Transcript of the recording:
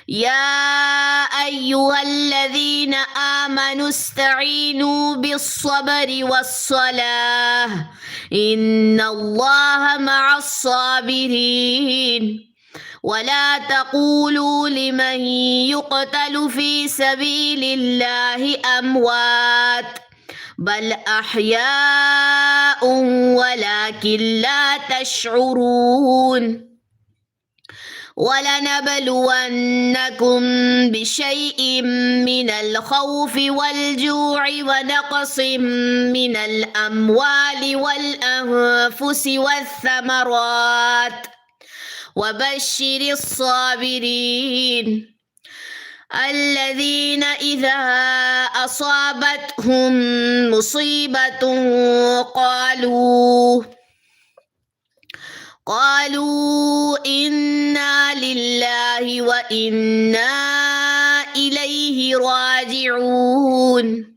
يا أيها الذين آمنوا استعينوا بالصبر والصلاة إن الله مع الصابرين ولا تقولوا لمن يقتل في سبيل الله أموات بل أحياء ولكن لا تشعرون ولنبلونكم بشيء من الخوف والجوع ونقص من الأموال والأنفس والثمرات وبشر الصابرين الذين إذا أصابتهم مصيبة قالوا إنا لله وإنا إليه راجعون